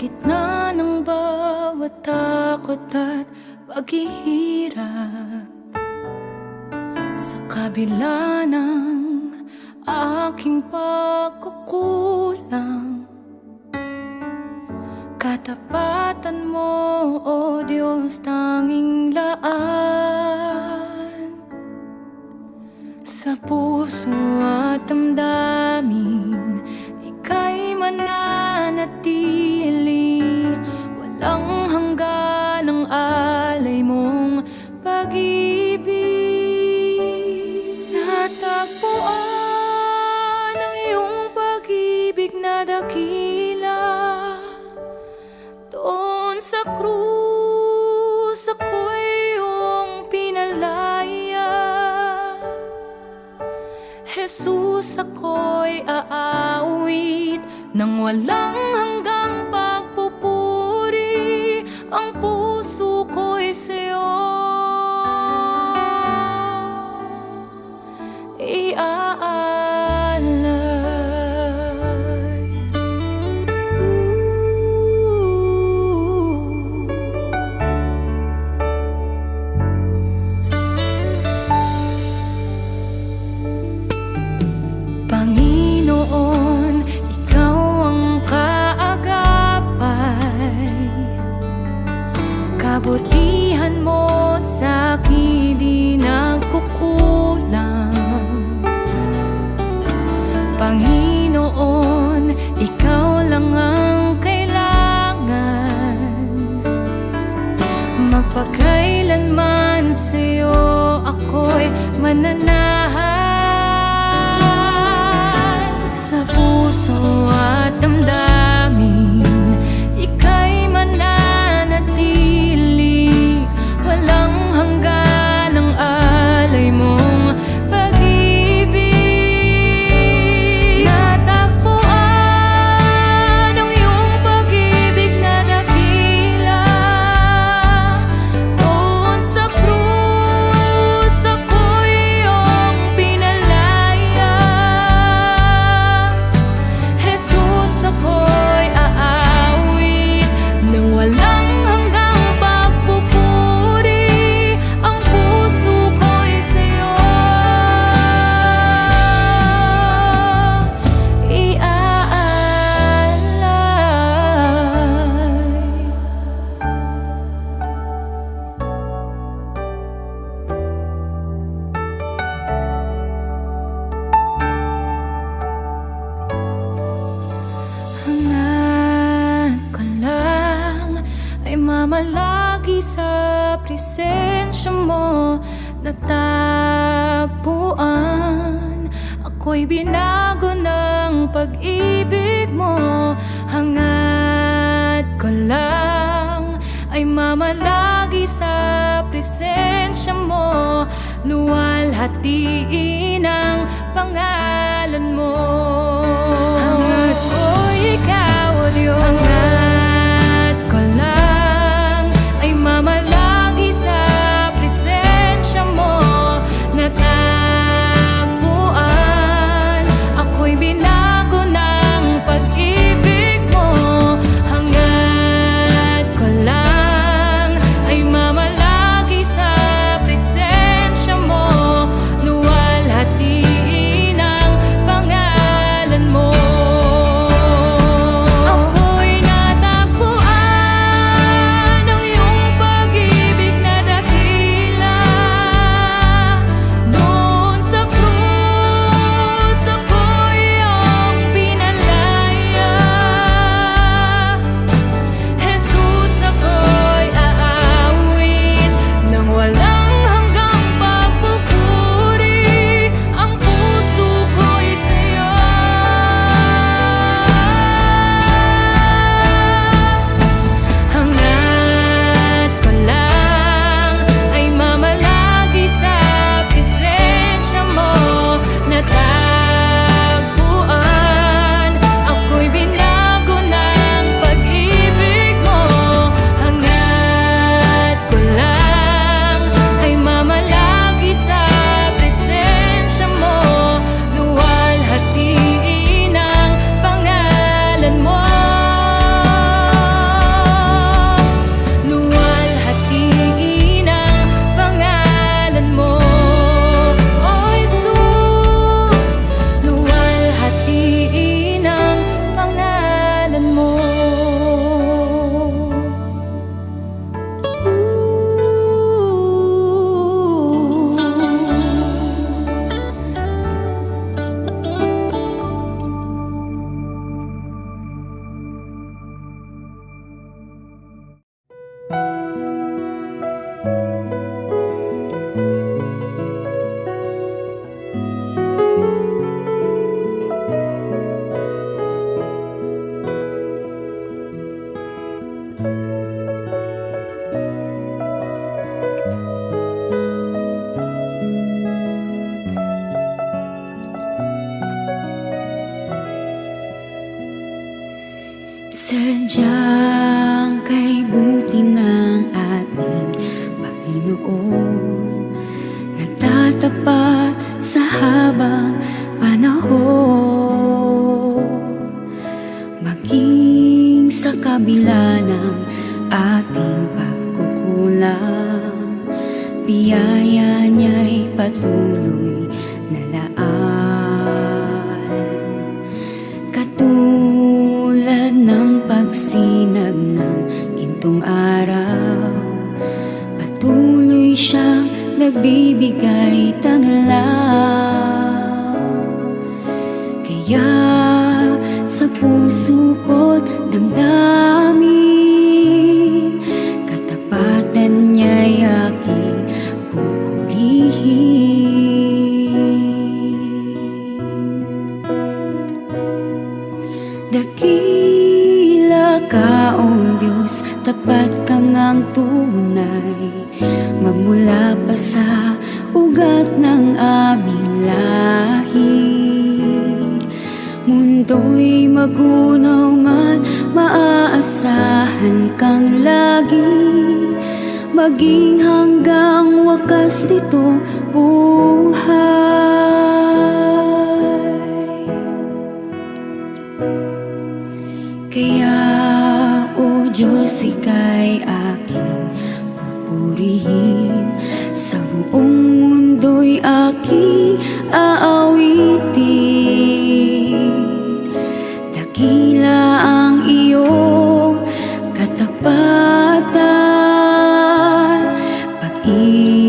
gitna ng bawat takot at paghihirap, sa kabila ng aking pagkukulang, katapatan mo, O Diyos, tanging laan. Sa puso at damdamin, ika'y mananatili, walang hanggan ang alay mong pag-ibig. Natagpuan ang iyong pag-ibig na dakila, doon sa krus ako'y iyong pinalaya. Jesus, ako'y aawit nang walang hanggang pagpupuri, ang puso ko'y sa'yo iaalay. Panginoon, ikaw ang kaagapay, kabutihan mo sa'kin di nagkukulang. Panginoon, ikaw lang ang kailangan, magpakailanman sa'yo ako'y mananahan. Sa puso at damdamin, ika'y mananatili, walang hanggan ang alay mong pag-ibig. Natagpuan ang iyong pag-ibig na dakila, doon sa krus ako'y iyong pinalaya. Jesus, ako'y aawit nang walang hanggang pagpupuri, ang puso ko'y sa'yo iaalay. Hangad ko lang ay mamalagi sa presensya mo, natagpuan ako'y binago ng pag-ibig mo. Hangad ko lang ay mamalagi sa presensya mo, luwalhatiin ang pangalan mo. Hangad ko'y ikaw, O Diyos. Hangad ko lang ay mamalagi sa presensya mo, natagpuan ako'y binago ng pag-ibig mo. Hangad ko lang ay mamalagi sa presensya mo, luwalhatiin ang pangalan Panginoon, nagtatapat sa habang panahon. Maging sa kabila ng ating pagkukulang, biyaya niya'y patuloy na laan. Katulad ng pagsinag ng gintong araw, patuloy siyang nagbibigay tanglaw. Kaya sa puso ko't damdamin, katapatan niya'y aking pupurihin. Dakila ka, O Diyos, tapat kang ang tunay, magmula pa sa ugat ng aming lahi. Mundo'y magunaw man, maaasahan kang lagi, maging hanggang wakas nitong buhay. Kaya, O Diyos, ika'y aking pupurihin, sa buong mundo'y aking aawitin. Dakila ang iyong katapatan, pag-ibig